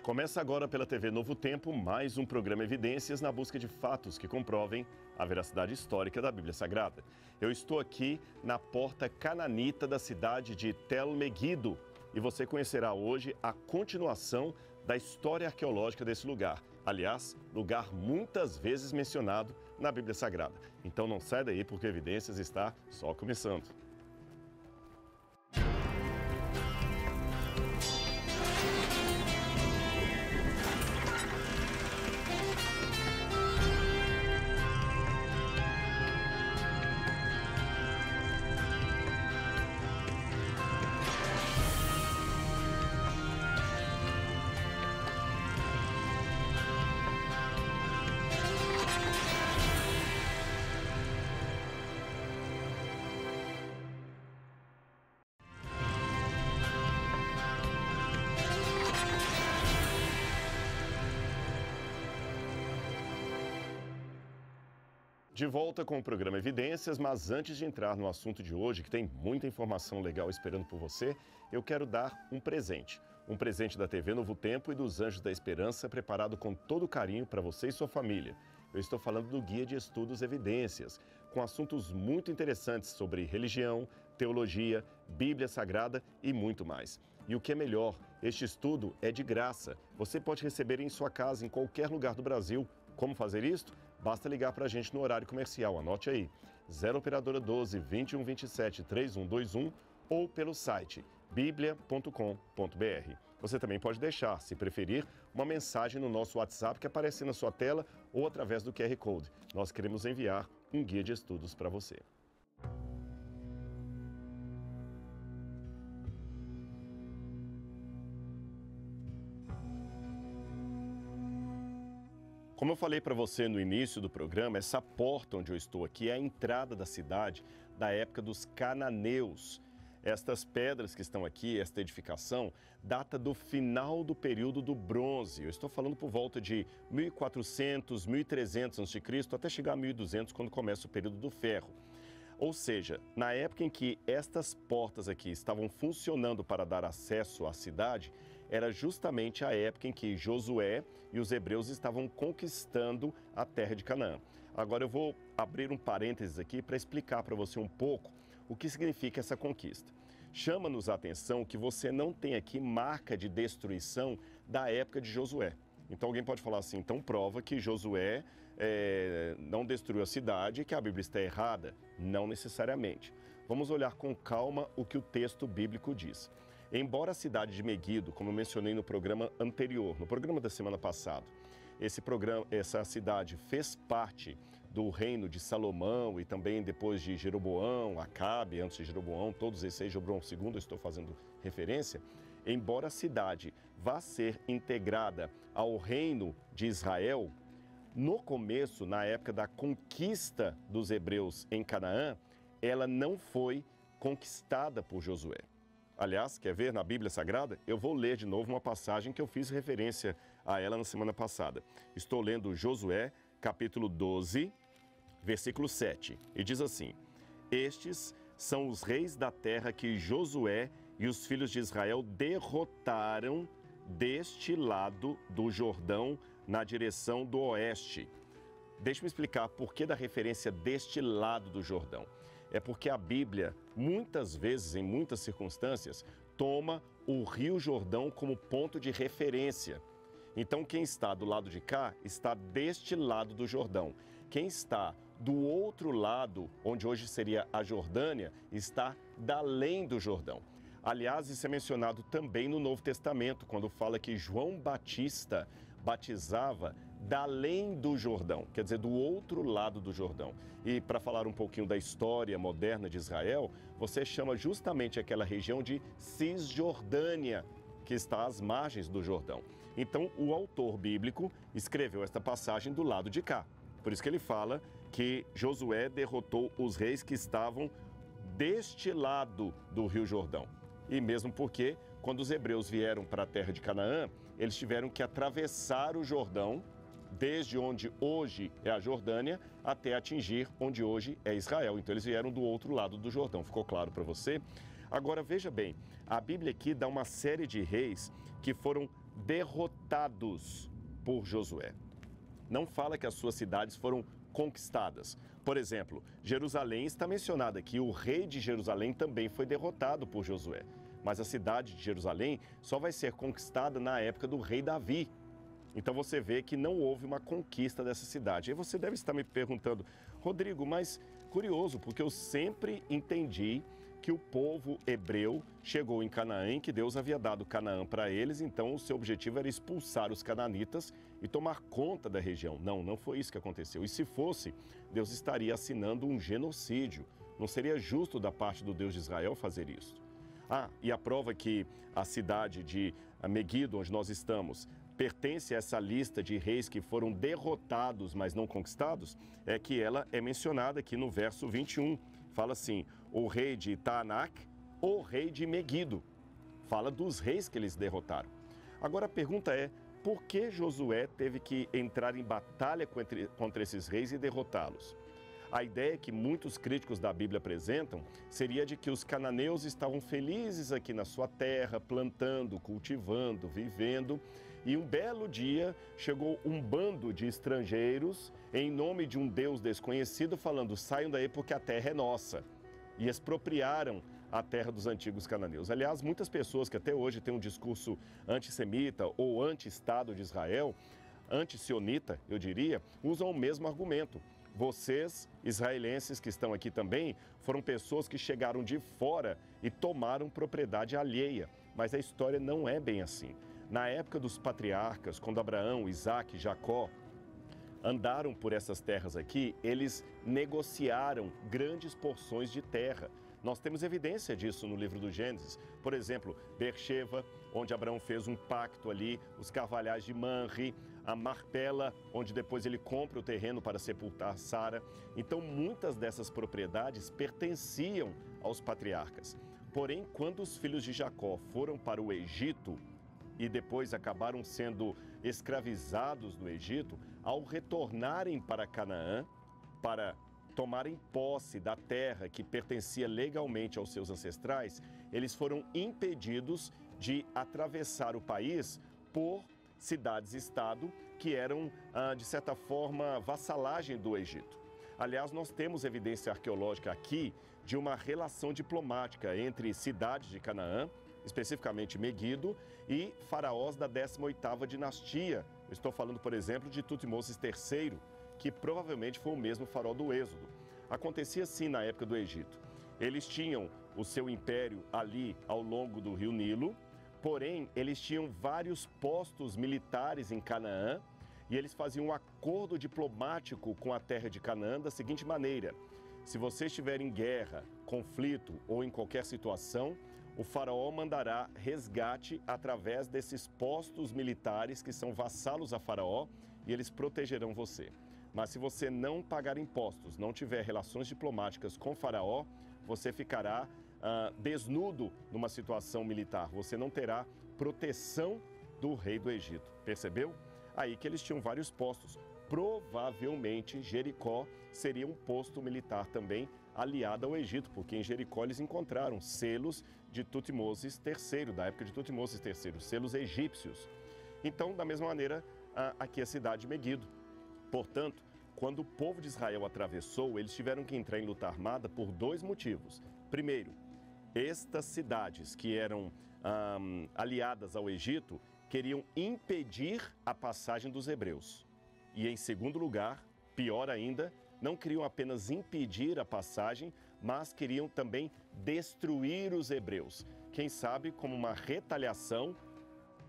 Começa agora pela TV Novo Tempo mais um programa Evidências na busca de fatos que comprovem a veracidade histórica da Bíblia Sagrada. Eu estou aqui na porta cananita da cidade de Tel Meguido e você conhecerá hoje a continuação da história arqueológica desse lugar. Aliás, lugar muitas vezes mencionado na Bíblia Sagrada. Então não sai daí porque Evidências está só começando. De volta com o programa Evidências, mas antes de entrar no assunto de hoje, que tem muita informação legal esperando por você, eu quero dar um presente. Um presente da TV Novo Tempo e dos Anjos da Esperança, preparado com todo carinho para você e sua família. Eu estou falando do Guia de Estudos Evidências, com assuntos muito interessantes sobre religião, teologia, Bíblia Sagrada e muito mais. E o que é melhor, este estudo é de graça. Você pode receber em sua casa, em qualquer lugar do Brasil. Como fazer isto? Basta ligar para a gente no horário comercial, anote aí, 0 operadora 12 21 27 3121 ou pelo site biblia.com.br. Você também pode deixar, se preferir, uma mensagem no nosso WhatsApp que aparece na sua tela ou através do QR Code. Nós queremos enviar um guia de estudos para você. Como eu falei para você no início do programa, essa porta onde eu estou aqui é a entrada da cidade da época dos cananeus. Estas pedras que estão aqui, esta edificação, data do final do período do bronze. Eu estou falando por volta de 1400, 1300 a.C., até chegar a 1200, quando começa o período do ferro. Ou seja, na época em que estas portas aqui estavam funcionando para dar acesso à cidade, era justamente a época em que Josué e os hebreus estavam conquistando a terra de Canaã. Agora eu vou abrir um parênteses aqui para explicar para você um pouco o que significa essa conquista. Chama-nos a atenção que você não tem aqui marca de destruição da época de Josué. Então alguém pode falar assim, então prova que Josué não destruiu a cidade e que a Bíblia está errada. Não necessariamente. Vamos olhar com calma o que o texto bíblico diz. Embora a cidade de Meguido, como eu mencionei no programa anterior, no programa da semana passada, essa cidade fez parte do reino de Salomão e também depois de Jeroboão, Acabe, antes de Jeroboão, todos esses aí, Jeroboão II, eu estou fazendo referência. Embora a cidade vá ser integrada ao reino de Israel, no começo, na época da conquista dos hebreus em Canaã, ela não foi conquistada por Josué. Aliás, quer ver na Bíblia Sagrada? Eu vou ler de novo uma passagem que eu fiz referência a ela na semana passada. Estou lendo Josué, capítulo 12, versículo 7. E diz assim: Estes são os reis da terra que Josué e os filhos de Israel derrotaram deste lado do Jordão, na direção do oeste. Deixa-me explicar por que da referência deste lado do Jordão. É porque a Bíblia, muitas vezes, em muitas circunstâncias, toma o Rio Jordão como ponto de referência. Então, quem está do lado de cá, está deste lado do Jordão. Quem está do outro lado, onde hoje seria a Jordânia, está da além do Jordão. Aliás, isso é mencionado também no Novo Testamento, quando fala que João Batista batizava da além do Jordão, quer dizer, do outro lado do Jordão. E para falar um pouquinho da história moderna de Israel, você chama justamente aquela região de Cisjordânia, que está às margens do Jordão. Então, o autor bíblico escreveu esta passagem do lado de cá. Por isso que ele fala que Josué derrotou os reis que estavam deste lado do Rio Jordão. E mesmo porque, quando os hebreus vieram para a terra de Canaã, eles tiveram que atravessar o Jordão, desde onde hoje é a Jordânia, até atingir onde hoje é Israel. Então, eles vieram do outro lado do Jordão. Ficou claro para você? Agora, veja bem, a Bíblia aqui dá uma série de reis que foram derrotados por Josué. Não fala que as suas cidades foram conquistadas. Por exemplo, Jerusalém está mencionada aqui, o rei de Jerusalém também foi derrotado por Josué. Mas a cidade de Jerusalém só vai ser conquistada na época do rei Davi. Então você vê que não houve uma conquista dessa cidade. E você deve estar me perguntando, Rodrigo, mas curioso, porque eu sempre entendi que o povo hebreu chegou em Canaã, que Deus havia dado Canaã para eles, então o seu objetivo era expulsar os cananitas e tomar conta da região. Não, não foi isso que aconteceu. E se fosse, Deus estaria assinando um genocídio. Não seria justo da parte do Deus de Israel fazer isso. E a prova que a cidade de Meguido, onde nós estamos, pertence a essa lista de reis que foram derrotados, mas não conquistados, é que ela é mencionada aqui no verso 21. Fala assim, o rei de Taanac, o rei de Meguido. Fala dos reis que eles derrotaram. Agora a pergunta é, por que Josué teve que entrar em batalha contra esses reis e derrotá-los? A ideia que muitos críticos da Bíblia apresentam seria de que os cananeus estavam felizes aqui na sua terra, plantando, cultivando, vivendo, e um belo dia chegou um bando de estrangeiros em nome de um Deus desconhecido falando, saiam daí porque a terra é nossa, e expropriaram a terra dos antigos cananeus. Aliás, muitas pessoas que até hoje têm um discurso antissemita ou anti-Estado de Israel, anti-sionita, eu diria, usam o mesmo argumento. Vocês, israelenses que estão aqui também, foram pessoas que chegaram de fora e tomaram propriedade alheia. Mas a história não é bem assim. Na época dos patriarcas, quando Abraão, Isaque e Jacó andaram por essas terras aqui, eles negociaram grandes porções de terra. Nós temos evidência disso no livro do Gênesis. Por exemplo, Beersheba, onde Abraão fez um pacto ali, os carvalhais de Manre, a Marpela, onde depois ele compra o terreno para sepultar Sara. Então, muitas dessas propriedades pertenciam aos patriarcas. Porém, quando os filhos de Jacó foram para o Egito e depois acabaram sendo escravizados no Egito, ao retornarem para Canaã, para tomarem posse da terra que pertencia legalmente aos seus ancestrais, eles foram impedidos de atravessar o país por cidades-estado que eram, de certa forma, vassalagem do Egito. Aliás, nós temos evidência arqueológica aqui de uma relação diplomática entre cidades de Canaã, especificamente Meguido, e faraós da 18ª dinastia. Eu estou falando, por exemplo, de Tutmoses III, que provavelmente foi o mesmo faraó do Êxodo. Acontecia assim na época do Egito. Eles tinham o seu império ali ao longo do rio Nilo, porém, eles tinham vários postos militares em Canaã e eles faziam um acordo diplomático com a terra de Canaã da seguinte maneira: se você estiver em guerra, conflito ou em qualquer situação, o faraó mandará resgate através desses postos militares que são vassalos a faraó e eles protegerão você. Mas se você não pagar impostos, não tiver relações diplomáticas com o faraó, você ficará desnudo numa situação militar. Você não terá proteção do rei do Egito. Percebeu? Aí que eles tinham vários postos. Provavelmente Jericó seria um posto militar também aliado ao Egito, porque em Jericó eles encontraram selos de Tutmoses III, da época de Tutmoses III, selos egípcios. Então, da mesma maneira, aqui a cidade de Meguido. Portanto, quando o povo de Israel atravessou, eles tiveram que entrar em luta armada por dois motivos. Primeiro, estas cidades que eram aliadas ao Egito queriam impedir a passagem dos hebreus. E em segundo lugar, pior ainda, não queriam apenas impedir a passagem, mas queriam também destruir os hebreus. Quem sabe como uma retaliação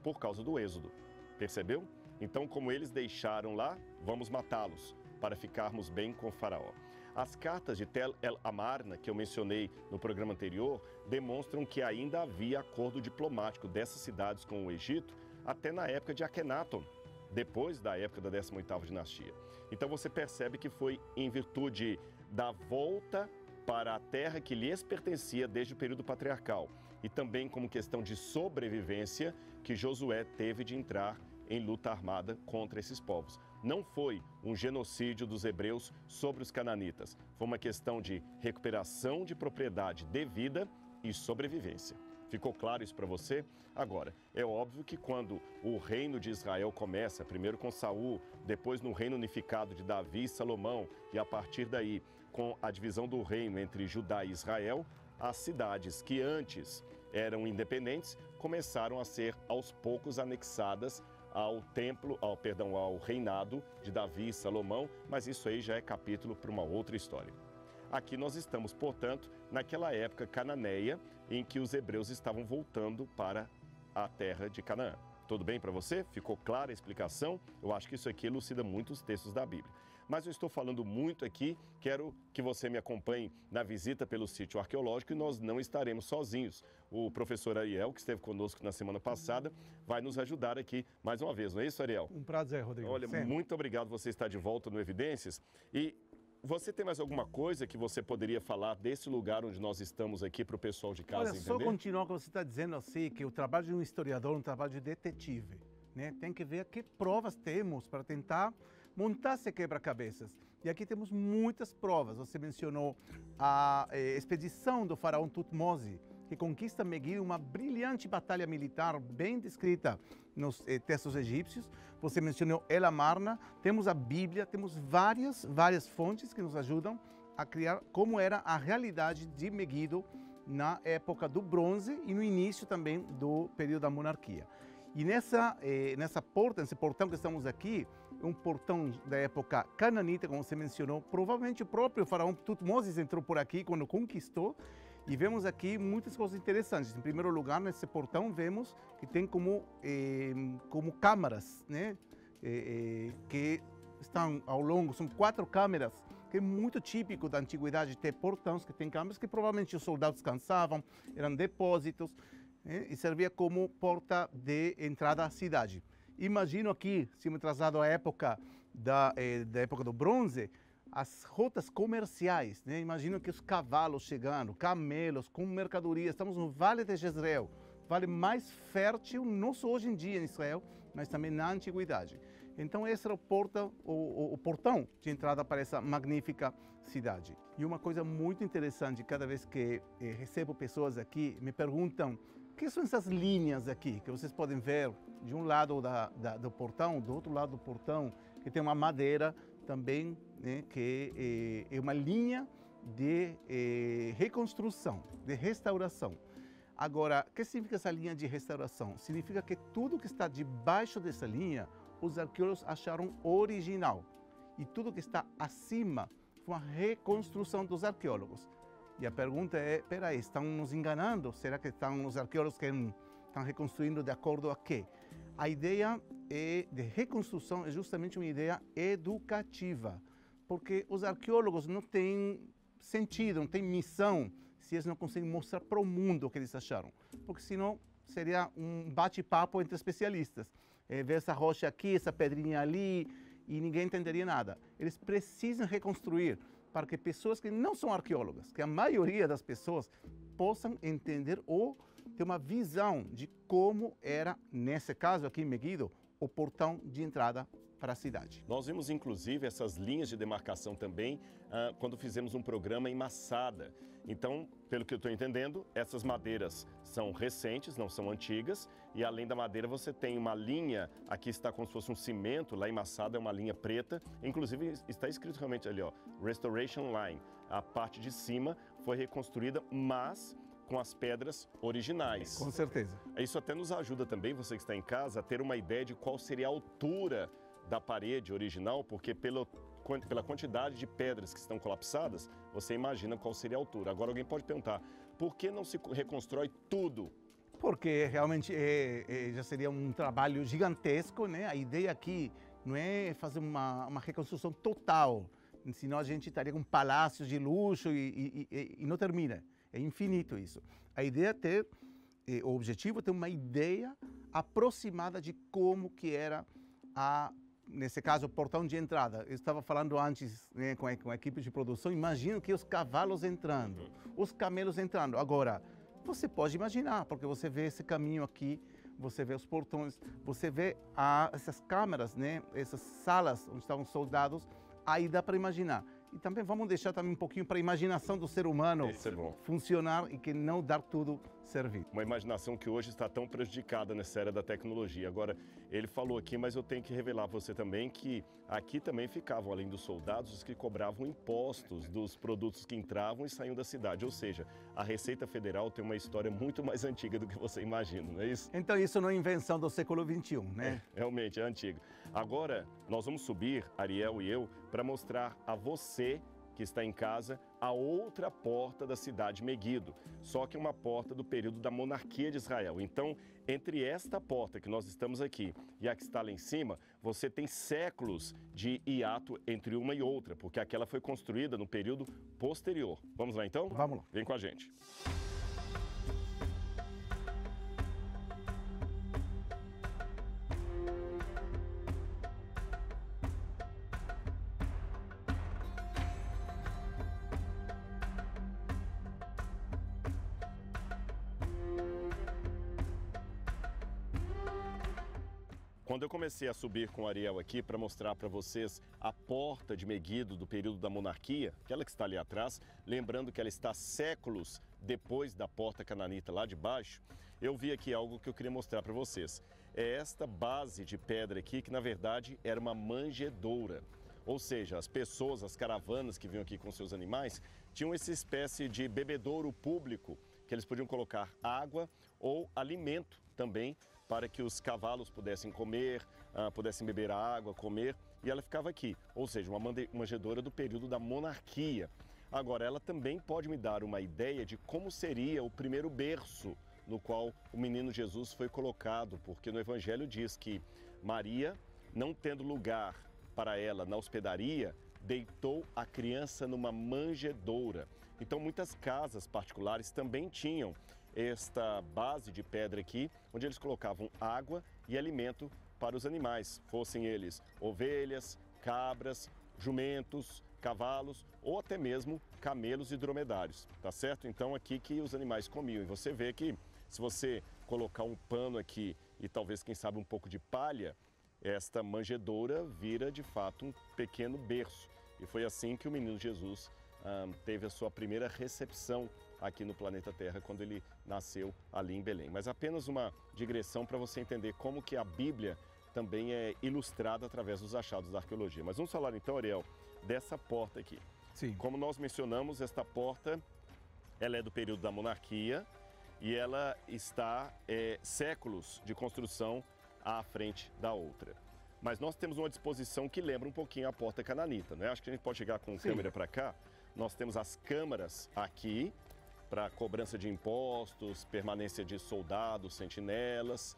por causa do Êxodo. Percebeu? Então, como eles deixaram lá, vamos matá-los para ficarmos bem com o faraó. As cartas de Tel El Amarna, que eu mencionei no programa anterior, demonstram que ainda havia acordo diplomático dessas cidades com o Egito até na época de Akenaton, depois da época da 18ª dinastia. Então você percebe que foi em virtude da volta para a terra que lhes pertencia desde o período patriarcal e também como questão de sobrevivência que Josué teve de entrar em luta armada contra esses povos. Não foi um genocídio dos hebreus sobre os cananitas, foi uma questão de recuperação de propriedade devida e sobrevivência. Ficou claro isso para você? Agora, é óbvio que quando o reino de Israel começa, primeiro com Saul, depois no reino unificado de Davi e Salomão, e a partir daí com a divisão do reino entre Judá e Israel, as cidades que antes eram independentes começaram a ser aos poucos anexadas ao ao reinado de Davi e Salomão, mas isso aí já é capítulo para uma outra história. Aqui nós estamos, portanto, naquela época cananeia em que os hebreus estavam voltando para a terra de Canaã. Tudo bem para você? Ficou clara a explicação? Eu acho que isso aqui elucida muito os textos da Bíblia. Mas eu estou falando muito aqui, quero que você me acompanhe na visita pelo sítio arqueológico e nós não estaremos sozinhos. O professor Ariel, que esteve conosco na semana passada, vai nos ajudar aqui mais uma vez, não é isso, Ariel? Um prazer, Rodrigo. Olha, muito obrigado por você estar de volta no Evidências. E você tem mais alguma coisa que você poderia falar desse lugar onde nós estamos aqui para o pessoal de casa entender? Só continuar o que você está dizendo assim, que o trabalho de um historiador é um trabalho de detetive, né? Tem que ver que provas temos para tentar montar esse quebra-cabeças. E aqui temos muitas provas. Você mencionou a expedição do faraó Tutmose, que conquista Megiddo, uma brilhante batalha militar bem descrita nos textos egípcios. Você mencionou El Amarna, temos a Bíblia, temos várias fontes que nos ajudam a criar como era a realidade de Megiddo na época do bronze e no início também do período da monarquia. E nesse portão que estamos aqui, um portão da época cananita, como você mencionou, provavelmente o próprio faraó Tutmose entrou por aqui quando conquistou, e vemos aqui muitas coisas interessantes. Em primeiro lugar, nesse portão vemos que tem como câmaras, né? Que estão ao longo, são 4 câmeras, que é muito típico da antiguidade ter portões que tem câmeras que provavelmente os soldados descansavam, eram depósitos, e servia como porta de entrada à cidade. Imagino aqui, se me traslado à época da época do bronze, as rotas comerciais, né? Imagino que os cavalos chegando, camelos com mercadorias. Estamos no Vale de Jezreel, vale mais fértil, não só hoje em dia em Israel, mas também na antiguidade. Então esse era o portão de entrada para essa magnífica cidade. E uma coisa muito interessante, cada vez que recebo pessoas aqui, me perguntam o que são essas linhas aqui, que vocês podem ver de um lado do portão, do outro lado do portão, que tem uma madeira também, né, que é uma linha de reconstrução, de restauração. Agora, o que significa essa linha de restauração? Significa que tudo que está debaixo dessa linha, os arqueólogos acharam original. E tudo que está acima foi uma reconstrução dos arqueólogos. E a pergunta é, peraí, estão nos enganando? Será que estão os arqueólogos que estão reconstruindo de acordo a quê? A ideia de reconstrução é justamente uma ideia educativa, porque os arqueólogos não têm sentido, não têm missão, se eles não conseguem mostrar para o mundo o que eles acharam. Porque senão seria um bate-papo entre especialistas. Ver essa rocha aqui, essa pedrinha ali, e ninguém entenderia nada. Eles precisam reconstruir para que pessoas que não são arqueólogas, que a maioria das pessoas possam entender ou ter uma visão de como era, nesse caso aqui em Megiddo, o portão de entrada para a cidade. Nós vimos, inclusive, essas linhas de demarcação também quando fizemos um programa em Massada. Então, pelo que eu estou entendendo, essas madeiras são recentes, não são antigas, e além da madeira você tem uma linha, aqui está como se fosse um cimento, lá em Massada é uma linha preta, inclusive está escrito realmente ali, ó, Restoration Line. A parte de cima foi reconstruída, mas com as pedras originais. Com certeza. Isso até nos ajuda também, você que está em casa, a ter uma ideia de qual seria a altura da parede original, porque pela quantidade de pedras que estão colapsadas, você imagina qual seria a altura. Agora alguém pode perguntar, por que não se reconstrói tudo? Porque realmente já seria um trabalho gigantesco, né? A ideia aqui não é fazer uma reconstrução total, senão a gente estaria com palácios de luxo e não termina. É infinito isso. A ideia é ter, o objetivo é ter uma ideia aproximada de como que era nesse caso, o portão de entrada. Eu estava falando antes, né, com a equipe de produção, imagino que os cavalos entrando, os camelos entrando. Agora, você pode imaginar, porque você vê esse caminho aqui, você vê os portões, você vê essas câmaras, né, essas salas onde estavam soldados, aí dá para imaginar. E também vamos deixar também um pouquinho para a imaginação do ser humano funcionar e que não dar tudo servir. Uma imaginação que hoje está tão prejudicada nessa era da tecnologia. Agora, ele falou aqui, mas eu tenho que revelar a você também que aqui também ficavam, além dos soldados, os que cobravam impostos dos produtos que entravam e saíam da cidade. Ou seja, a Receita Federal tem uma história muito mais antiga do que você imagina, não é isso? Então isso não é invenção do século XXI, né? Realmente, é antigo. Agora, nós vamos subir, Ariel e eu, para mostrar a você que está em casa, a outra porta da cidade Meguido, só que uma porta do período da monarquia de Israel. Então, entre esta porta que nós estamos aqui e a que está lá em cima, você tem séculos de hiato entre uma e outra, porque aquela foi construída no período posterior. Vamos lá então? Vamos lá. Vem com a gente. Quando eu comecei a subir com o Ariel aqui para mostrar para vocês a porta de Meguido do período da monarquia, aquela que está ali atrás, lembrando que ela está séculos depois da porta cananita lá de baixo, eu vi aqui algo que eu queria mostrar para vocês. É esta base de pedra aqui que na verdade era uma manjedoura. Ou seja, as pessoas, as caravanas que vinham aqui com seus animais, tinham essa espécie de bebedouro público que eles podiam colocar água ou alimento também para que os cavalos pudessem comer, pudessem beber a água, comer, e ela ficava aqui. Ou seja, uma manjedoura do período da monarquia. Agora, ela também pode me dar uma ideia de como seria o primeiro berço no qual o menino Jesus foi colocado, porque no Evangelho diz que Maria, não tendo lugar para ela na hospedaria, deitou a criança numa manjedoura. Então, muitas casas particulares também tinham esta base de pedra aqui, onde eles colocavam água e alimento para os animais, fossem eles ovelhas, cabras, jumentos, cavalos ou até mesmo camelos e dromedários, tá certo? Então aqui que os animais comiam. E você vê que se você colocar um pano aqui e talvez, quem sabe, um pouco de palha, esta manjedoura vira de fato um pequeno berço. E foi assim que o menino Jesus teve a sua primeira recepção aqui no planeta Terra, quando ele nasceu ali em Belém. Mas apenas uma digressão para você entender como que a Bíblia também é ilustrada através dos achados da arqueologia. Mas vamos falar então, Ariel, dessa porta aqui. Sim. Como nós mencionamos, esta porta, ela é do período da monarquia e ela está séculos de construção à frente da outra. Mas nós temos uma disposição que lembra um pouquinho a porta cananita, né? Acho que a gente pode chegar com câmera para cá. Nós temos as câmaras aqui, para cobrança de impostos, permanência de soldados, sentinelas.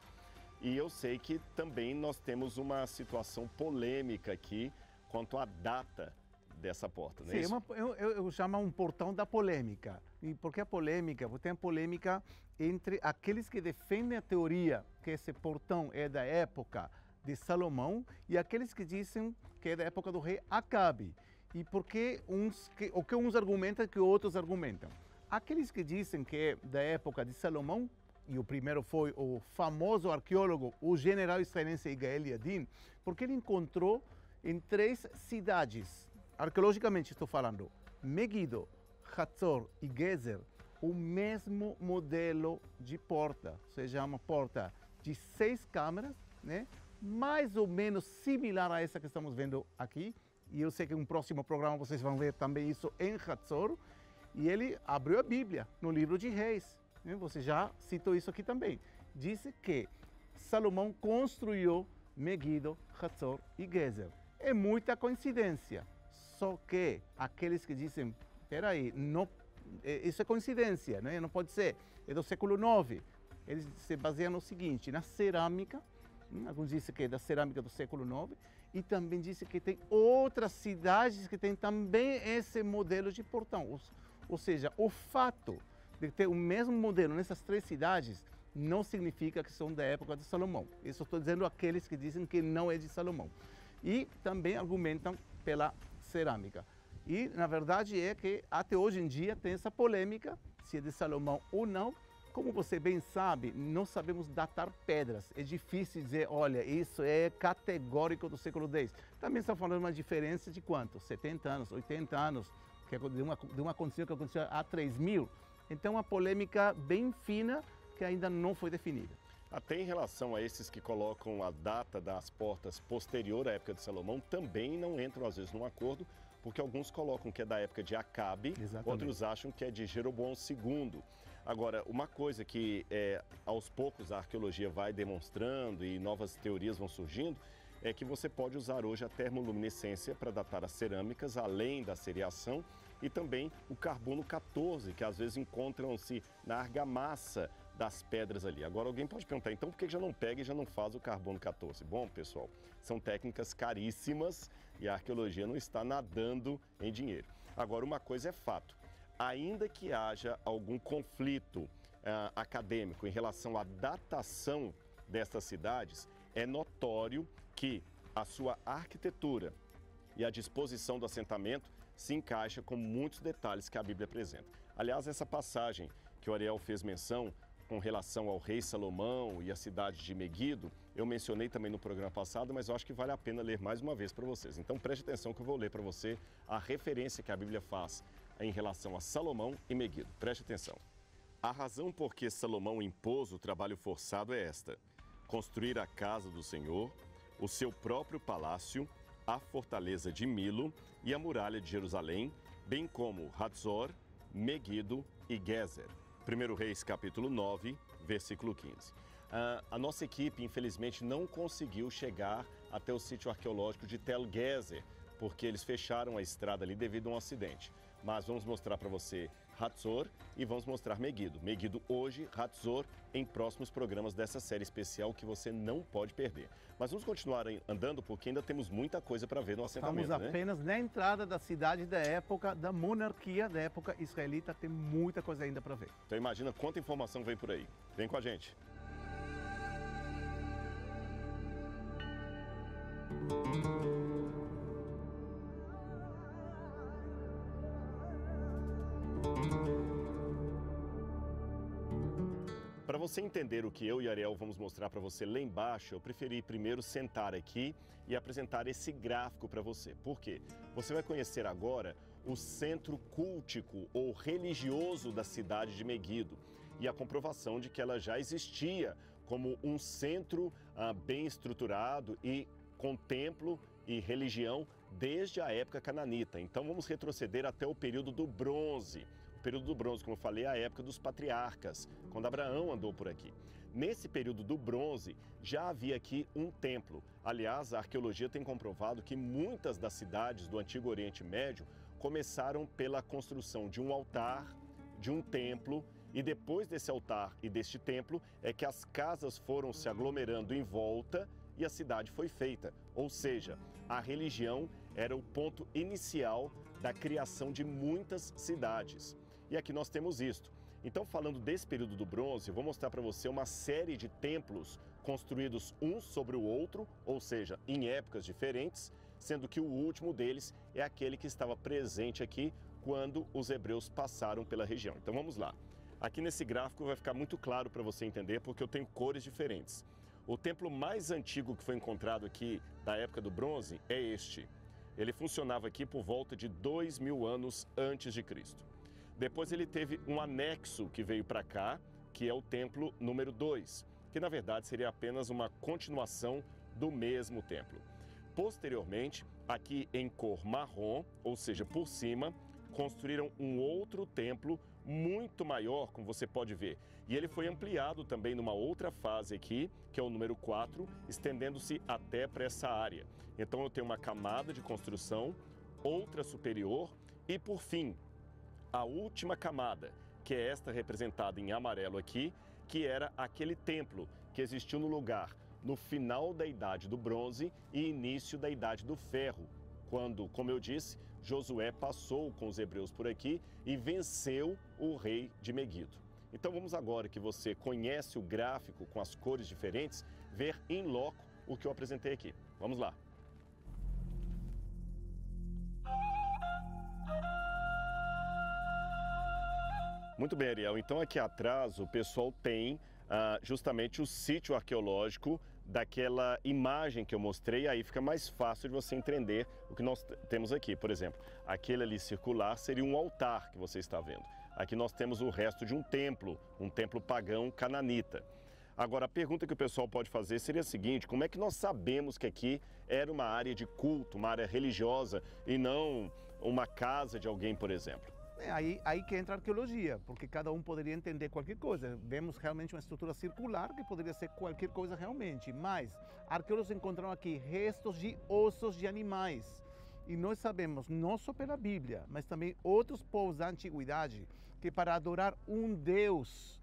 E eu sei que também nós temos uma situação polêmica aqui quanto à data dessa porta, não é isso? Eu chamo um portão da polêmica. E por que a polêmica? Porque tem a polêmica entre aqueles que defendem a teoria que esse portão é da época de Salomão e aqueles que dizem que é da época do rei Acabe. E por que uns argumentam que outros argumentam. Aqueles que dizem que é da época de Salomão, e o primeiro foi o famoso arqueólogo, o general israelense Yigael Yadin, porque ele encontrou em 3 cidades, arqueologicamente estou falando, Meguido, Hatzor e Gezer, o mesmo modelo de porta, ou seja, uma porta de 6 câmaras, né? Mais ou menos similar a essa que estamos vendo aqui, e eu sei que no próximo programa vocês vão ver também isso em Hatzor. E ele abriu a Bíblia no livro de Reis. Você já citou isso aqui também. Disse que Salomão construiu Meguido, Hatzor e Gezer. É muita coincidência. Só que aqueles que dizem, peraí, não, isso é coincidência, né? Não pode ser, é do século IX. Eles se baseiam no seguinte, na cerâmica, alguns dizem que é da cerâmica do século IX, e também dizem que tem outras cidades que têm também esse modelo de portão. Ou seja, o fato de ter o mesmo modelo nessas 3 cidades não significa que são da época de Salomão. Isso estou dizendo aqueles que dizem que não é de Salomão. E também argumentam pela cerâmica. E, na verdade, é que até hoje em dia tem essa polêmica, se é de Salomão ou não. Como você bem sabe, não sabemos datar pedras. É difícil dizer, olha, isso é categórico do século X. Também estamos falando de uma diferença de quanto? 70 anos, 80 anos. De uma condição que aconteceu há 3.000. Então, uma polêmica bem fina que ainda não foi definida. Até em relação a esses que colocam a data das portas posterior à época de Salomão, também não entram às vezes num acordo, porque alguns colocam que é da época de Acabe, Exatamente. Outros acham que é de Jeroboão II. Agora, uma coisa que aos poucos a arqueologia vai demonstrando e novas teorias vão surgindo, é que você pode usar hoje a termoluminescência para datar as cerâmicas, além da seriação, e também o carbono 14, que às vezes encontram-se na argamassa das pedras ali. Agora alguém pode perguntar, então por que já não pega e já não faz o carbono 14? Bom, pessoal, são técnicas caríssimas e a arqueologia não está nadando em dinheiro. Agora, uma coisa é fato, ainda que haja algum conflito acadêmico em relação à datação destas cidades, é notório que a sua arquitetura e a disposição do assentamento se encaixa com muitos detalhes que a Bíblia apresenta. Aliás, essa passagem que o Ariel fez menção com relação ao rei Salomão e a cidade de Meguido, eu mencionei também no programa passado, mas eu acho que vale a pena ler mais uma vez para vocês. Então preste atenção que eu vou ler para você a referência que a Bíblia faz em relação a Salomão e Meguido. Preste atenção. A razão por que Salomão impôs o trabalho forçado é esta: construir a casa do Senhor, o seu próprio palácio, a fortaleza de Milo e a muralha de Jerusalém, bem como Hatzor, Meguido e Gezer. 1 Reis, capítulo 9, versículo 15. A nossa equipe, infelizmente, não conseguiu chegar até o sítio arqueológico de Tel Gezer, porque eles fecharam a estrada ali devido a um acidente. Mas vamos mostrar para você Hatzor e vamos mostrar Meguido. Meguido hoje, Hatzor em próximos programas dessa série especial que você não pode perder. Mas vamos continuar andando porque ainda temos muita coisa para ver no assentamento. Estamos apenas na entrada da cidade da época, da monarquia da época israelita, tem muita coisa ainda para ver. Então imagina quanta informação vem por aí. Vem com a gente. Para você entender o que eu e Ariel vamos mostrar para você lá embaixo, eu preferi primeiro sentar aqui e apresentar esse gráfico para você. Por quê? Você vai conhecer agora o centro cultico ou religioso da cidade de Meguido e a comprovação de que ela já existia como um centro bem estruturado e com templo e religião desde a época cananita. Então vamos retroceder até o período do bronze. O período do bronze, como eu falei, é a época dos patriarcas, quando Abraão andou por aqui. Nesse período do bronze, já havia aqui um templo. Aliás, a arqueologia tem comprovado que muitas das cidades do Antigo Oriente Médio começaram pela construção de um altar, de um templo, e depois desse altar e deste templo é que as casas foram se aglomerando em volta e a cidade foi feita. Ou seja, a religião era o ponto inicial da criação de muitas cidades. E aqui nós temos isto. Então, falando desse período do bronze, eu vou mostrar para você uma série de templos construídos um sobre o outro, ou seja, em épocas diferentes, sendo que o último deles é aquele que estava presente aqui quando os hebreus passaram pela região. Então vamos lá. Aqui nesse gráfico vai ficar muito claro para você entender, porque eu tenho cores diferentes. O templo mais antigo que foi encontrado aqui da época do bronze é este. Ele funcionava aqui por volta de 2000 anos antes de Cristo. Depois ele teve um anexo que veio para cá, que é o templo número 2, que na verdade seria apenas uma continuação do mesmo templo. Posteriormente, aqui em cor marrom, ou seja, por cima, construíram um outro templo muito maior, como você pode ver. E ele foi ampliado também numa outra fase aqui, que é o número 4, estendendo-se até para essa área. Então eu tenho uma camada de construção, outra superior e, por fim, a última camada, que é esta representada em amarelo aqui, que era aquele templo que existiu no lugar no final da Idade do Bronze e início da Idade do Ferro, quando, como eu disse, Josué passou com os hebreus por aqui e venceu o rei de Meguido. Então vamos agora que você conhece o gráfico com as cores diferentes, ver em loco o que eu apresentei aqui. Vamos lá. Muito bem, Ariel. Então aqui atrás o pessoal tem justamente o sítio arqueológico daquela imagem que eu mostrei, aí fica mais fácil de você entender o que nós temos aqui. Por exemplo, aquele ali circular seria um altar que você está vendo. aqui nós temos o resto de um templo pagão cananita. Agora, a pergunta que o pessoal pode fazer seria a seguinte: como é que nós sabemos que aqui era uma área de culto, uma área religiosa e não uma casa de alguém, por exemplo? Aí que entra a arqueologia, porque cada um poderia entender qualquer coisa. Vemos realmente uma estrutura circular que poderia ser qualquer coisa realmente, mas arqueólogos encontraram aqui restos de ossos de animais. E nós sabemos, não só pela Bíblia, mas também outros povos da antiguidade, que para adorar um deus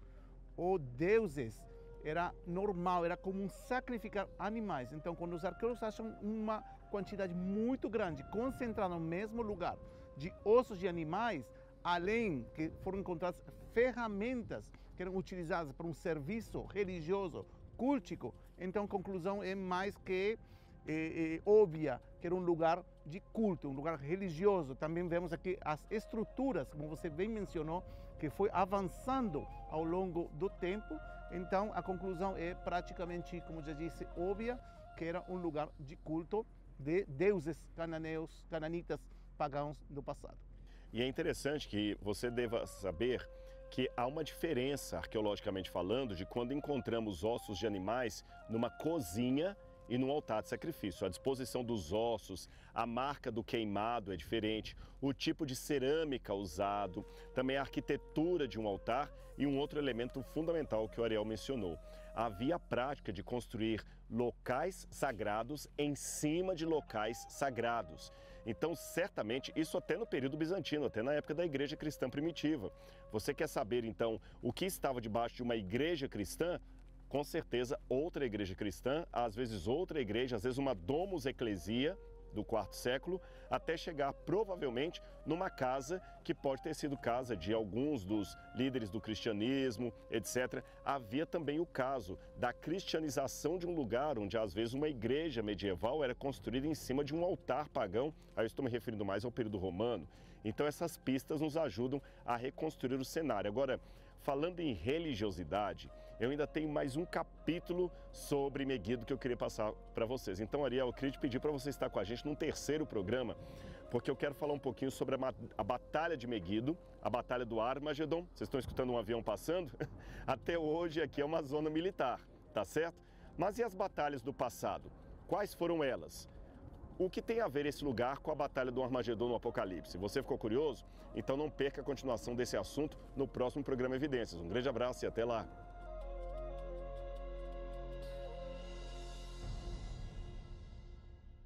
ou deuses era normal, era comum sacrificar animais. Então, quando os arqueólogos acham uma quantidade muito grande, concentrada no mesmo lugar, de ossos de animais, além que foram encontradas ferramentas que eram utilizadas para um serviço religioso, cultico, então a conclusão é mais que óbvia, que era um lugar de culto, um lugar religioso. Também vemos aqui as estruturas, como você bem mencionou, que foi avançando ao longo do tempo. Então a conclusão é praticamente, como já disse, óbvia, que era um lugar de culto de deuses cananeus, cananitas, pagãos do passado. E é interessante que você deva saber que há uma diferença, arqueologicamente falando, de quando encontramos ossos de animais numa cozinha e num altar de sacrifício. A disposição dos ossos, a marca do queimado é diferente, o tipo de cerâmica usado, também a arquitetura de um altar e um outro elemento fundamental que o Ariel mencionou. Havia a prática de construir locais sagrados em cima de locais sagrados. Então, certamente, isso até no período bizantino, até na época da igreja cristã primitiva. Você quer saber, então, o que estava debaixo de uma igreja cristã? Com certeza, outra igreja cristã, às vezes outra igreja, às vezes uma domus ecclesia do quarto século, até chegar provavelmente numa casa que pode ter sido casa de alguns dos líderes do cristianismo, etc. Havia também o caso da cristianização de um lugar onde às vezes uma igreja medieval era construída em cima de um altar pagão. Aí eu estou me referindo mais ao período romano. Então essas pistas nos ajudam a reconstruir o cenário. Agora, falando em religiosidade, eu ainda tenho mais um capítulo sobre Meguido que eu queria passar para vocês. Então, Ariel, eu queria te pedir para você estar com a gente num terceiro programa, porque eu quero falar um pouquinho sobre a Batalha de Meguido, a Batalha do Armagedon. Vocês estão escutando um avião passando? Até hoje aqui é uma zona militar, tá certo? Mas e as batalhas do passado? Quais foram elas? O que tem a ver esse lugar com a Batalha do Armagedon no Apocalipse? Você ficou curioso? Então não perca a continuação desse assunto no próximo programa Evidências. Um grande abraço e até lá!